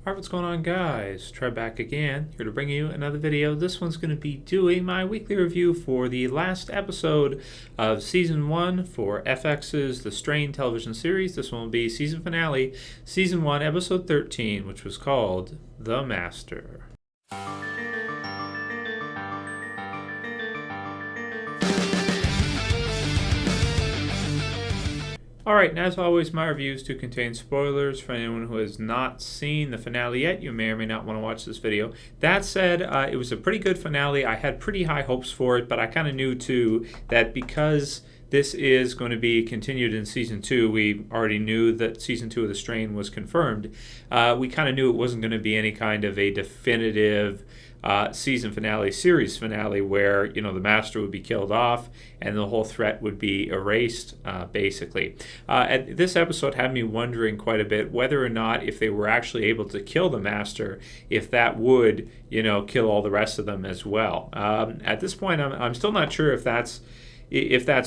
Alright, what's going on, guys? Trev back again, here to bring you another video. This one's going to be doing my weekly review for the last episode of Season 1 for FX's The Strain television series. This one will be season finale, Season 1, Episode 13, which was called The Master. Alright, and as always, my reviews do contain spoilers for anyone who has not seen the finale yet. You may or may not want to watch this video. That said, it was a pretty good finale. I had pretty high hopes for it, but I kind of knew, too, that because this is going to be continued in Season 2, we already knew that Season 2 of The Strain was confirmed. We kind of knew it wasn't going to be any kind of a definitive season finale, series finale, where the Master would be killed off and the whole threat would be erased, basically. This episode had me wondering quite a bit whether or not, if they were actually able to kill the Master, if that would kill all the rest of them as well. At this point, I'm still not sure if that's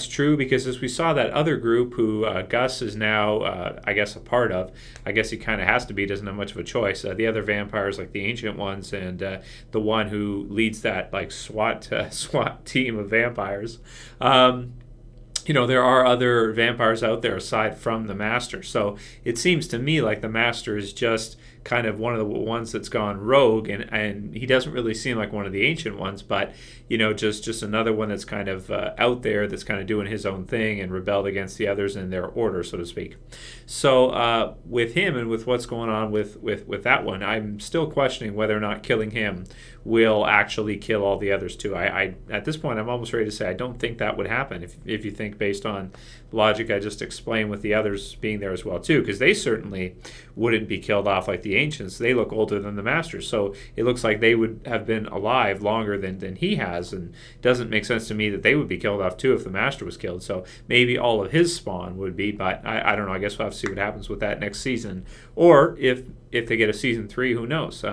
true, because as we saw that other group who Gus is now, I guess, a part of, I guess he kind of has to be, doesn't have much of a choice. The other vampires, like the Ancient Ones and the one who leads that SWAT team of vampires, there are other vampires out there aside from the Master. So it seems to me like the Master is just kind of one of the ones that's gone rogue, and he doesn't really seem like one of the Ancient Ones, but just another one that's kind of out there, that's kind of doing his own thing and rebelled against the others in their order, so to speak. So with him and with what's going on with that one, I'm still questioning whether or not killing him will actually kill all the others too. I at this point, I'm almost ready to say I don't think that would happen, if you think based on logic I just explained, with the others being there as well too, because they certainly wouldn't be killed off like the Ancients. They look older than the Master, so it looks like they would have been alive longer than he has, and it doesn't make sense to me that they would be killed off too if the Master was killed. So maybe all of his spawn would be, but I don't know. I guess we'll have to see what happens with that next season, or if they get a season 3, who knows.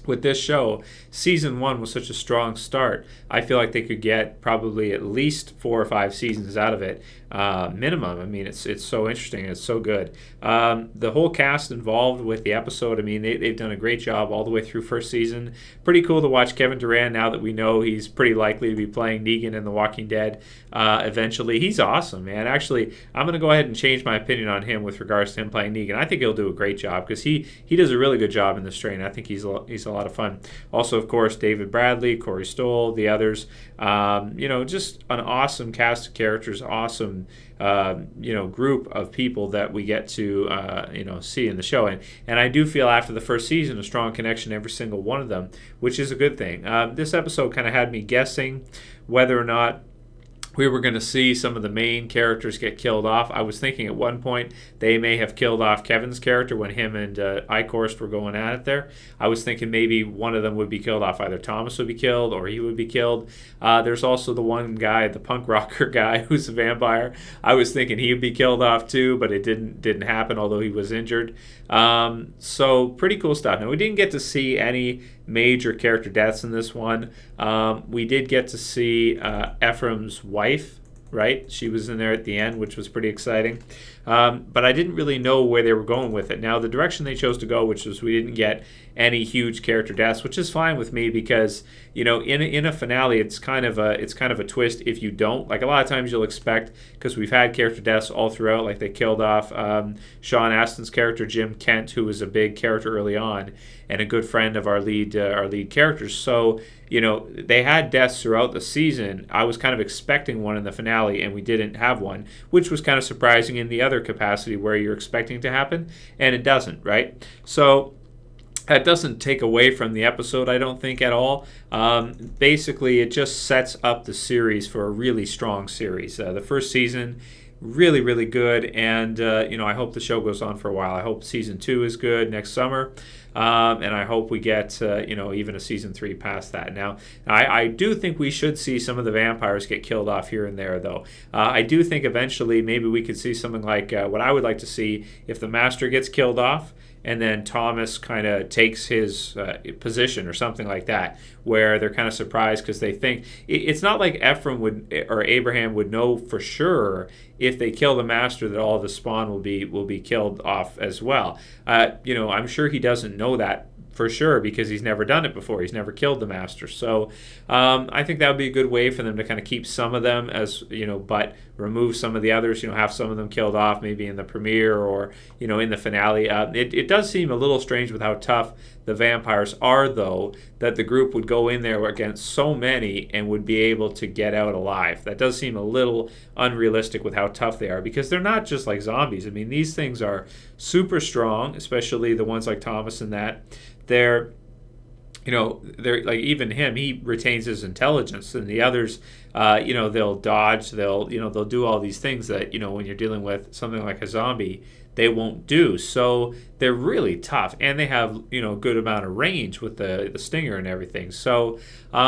With this show, Season 1 was such a strong start, I feel like they could get probably at least 4 or 5 seasons out of it, minimum. I mean, it's so interesting. It's so good. The whole cast involved with the episode, I mean, they've done a great job all the way through first season. Pretty cool to watch Kevin Durand, now that we know he's pretty likely to be playing Negan in The Walking Dead eventually. He's awesome, man. Actually, I'm going to go ahead and change my opinion on him with regards to him playing Negan. I think he'll do a great job, because he does a really good job in The Strain. I think he's a lot of fun. Also, of course, David Bradley, Corey Stoll, the others. Just an awesome cast of characters, awesome group of people that we get to see in the show. And I do feel after the first season a strong connection to every single one of them, which is a good thing. This episode kind of had me guessing whether or not we were going to see some of the main characters get killed off. I was thinking at one point they may have killed off Kevin's character when him and Eichhorst were going at it there. I was thinking maybe one of them would be killed off. Either Thomas would be killed or he would be killed. There's also the one guy, the punk rocker guy, who's a vampire. I was thinking he would be killed off too, but it didn't happen, although he was injured. So pretty cool stuff. Now, we didn't get to see any major character deaths in this one. We did get to see Ephraim's wife, right? She was in there at the end, which was pretty exciting. But I didn't really know where they were going with it. Now, the direction they chose to go, which was we didn't get any huge character deaths, which is fine with me, because in a finale it's kind of a twist if you don't. Like, a lot of times you'll expect, because we've had character deaths all throughout, like they killed off Sean Astin's character Jim Kent, who was a big character early on and a good friend of our lead characters. So they had deaths throughout the season. I was kind of expecting one in the finale, and we didn't have one, which was kind of surprising in the other capacity where you're expecting to happen, and it doesn't, right? So that doesn't take away from the episode, I don't think, at all. Basically, it just sets up the series for a really strong series. The first season, really, really good, and I hope the show goes on for a while. I hope Season 2 is good next summer, and I hope we get even a Season 3 past that. Now, I do think we should see some of the vampires get killed off here and there, though. I do think eventually maybe we could see something like what I would like to see, if the Master gets killed off and then Thomas kind of takes his position or something like that, where they're kind of surprised because they think it's not like Ephraim would or Abraham would know for sure if they kill the master that all the spawn will be killed off as well. I'm sure he doesn't know that for sure because he's never done it before. He's never killed the master. So I think that would be a good way for them to kind of keep some of them as, but remove some of the others, have some of them killed off maybe in the premiere or, in the finale. It does seem a little strange with how tough the vampires are, though, that the group would go in there against so many and would be able to get out alive. That does seem a little unrealistic with how tough they are because they're not just like zombies. I mean, these things are super strong, especially the ones like Thomas and that. They're like even him, he retains his intelligence, and the others, they'll dodge, they'll do all these things that, when you're dealing with something like a zombie, they won't do. So they're really tough, and they have, a good amount of range with the stinger and everything. So, we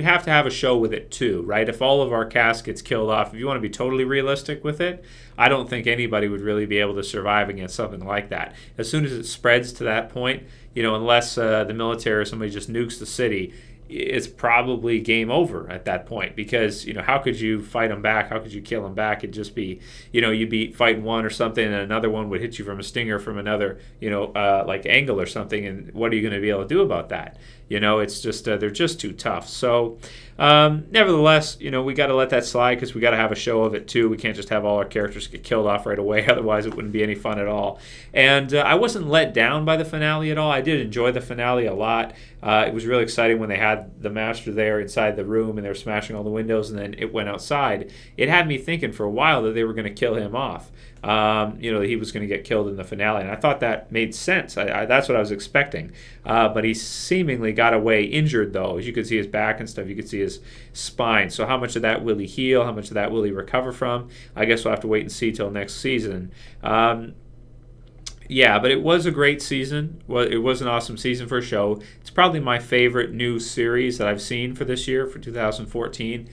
have to have a show with it too, right? If all of our cast gets killed off, if you want to be totally realistic with it, I don't think anybody would really be able to survive against something like that. As soon as it spreads to that point, unless the military or somebody just nukes the city, it's probably game over at that point because, how could you fight them back? How could you kill them back? It'd just be, you'd be fighting one or something and another one would hit you from a stinger from another, like angle or something. And what are you going to be able to do about that? It's just, they're just too tough. So, nevertheless, we got to let that slide because we got to have a show of it too. We can't just have all our characters get killed off right away. Otherwise, it wouldn't be any fun at all. And I wasn't let down by the finale at all. I did enjoy the finale a lot. It was really exciting when they had the master there inside the room and they were smashing all the windows and then it went outside. It had me thinking for a while that they were going to kill him off. He was going to get killed in the finale. And I thought that made sense. That's what I was expecting. But he seemingly got away injured, though. As you could see his back and stuff, you could see his spine. So how much of that will he heal? How much of that will he recover from? I guess we'll have to wait and see till next season. Yeah, but it was a great season. Well, it was an awesome season for a show. It's probably my favorite new series that I've seen for this year, for 2014.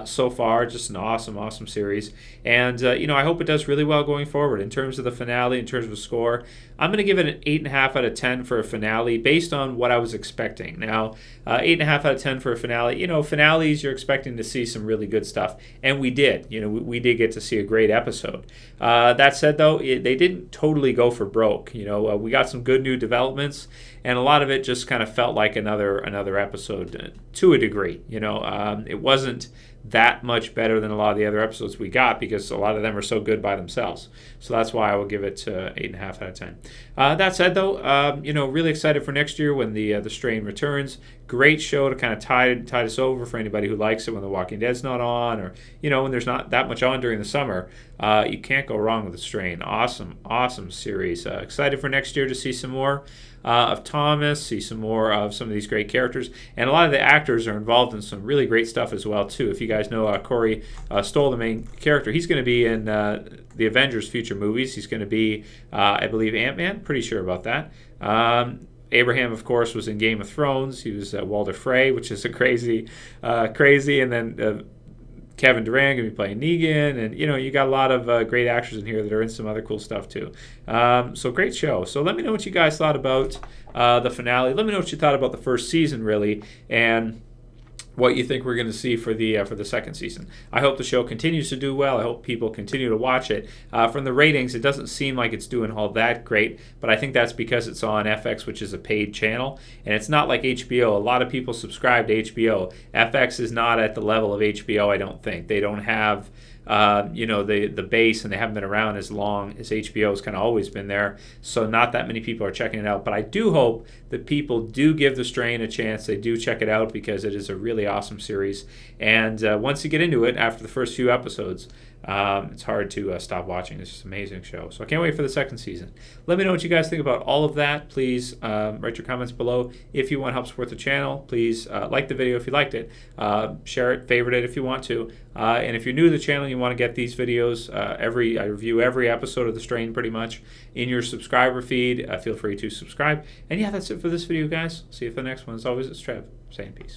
So far, just an awesome, awesome series. And, I hope it does really well going forward. In terms of the finale, in terms of a score, I'm going to give it an 8.5 out of 10 for a finale based on what I was expecting. Now, 8.5 out of 10 for a finale. Finales, you're expecting to see some really good stuff. And we did. We did get to see a great episode. That said, though, they didn't totally go for broke. We got some good new developments, and a lot of it just kind of felt like another episode to a degree. It wasn't that much better than a lot of the other episodes we got because a lot of them are so good by themselves. So that's why I will give it 8.5 out of 10. That said, though, really excited for next year when the Strain returns. Great show to kind of tide us over for anybody who likes it when The Walking Dead's not on, or when there's not that much on during the summer. You can't go wrong with The Strain. Awesome series. Excited for next year to see some more of Thomas, see some more of some of these great characters, and a lot of the actors are involved in some really great stuff as well too. If you guys know Corey Stoll, the main character, he's going to be in the Avengers future movies. He's going to be, I believe, Ant-Man. Pretty sure about that. Abraham, of course, was in Game of Thrones. He was Walder Frey, which is a crazy, and then Kevin Durant going to be playing Negan, and you got a lot of great actors in here that are in some other cool stuff too. So great show. So let me know what you guys thought about the finale. Let me know what you thought about the first season, really, and what you think we're going to see for the second season. I hope the show continues to do well. I hope people continue to watch it. From the ratings, it doesn't seem like it's doing all that great, but I think that's because it's on FX, which is a paid channel, and it's not like HBO. A lot of people subscribe to HBO. FX is not at the level of HBO, I don't think. They don't have the base, and they haven't been around as long as HBO has kind of always been there, so not that many people are checking it out. But I do hope that people do give The Strain a chance. They do check it out because it is a really awesome series, and once you get into it after the first few episodes, it's hard to stop watching. It's just an amazing show. So I can't wait for the second season. Let me know what you guys think about all of that. Please write your comments below. If you want to help support the channel, please like the video if you liked it. Share it, favorite it if you want to. And if you're new to the channel and you want to get these videos, I review every episode of The Strain pretty much in your subscriber feed. Feel free to subscribe. And yeah, that's it for this video, guys. See you for the next one. As always, it's Trev saying peace.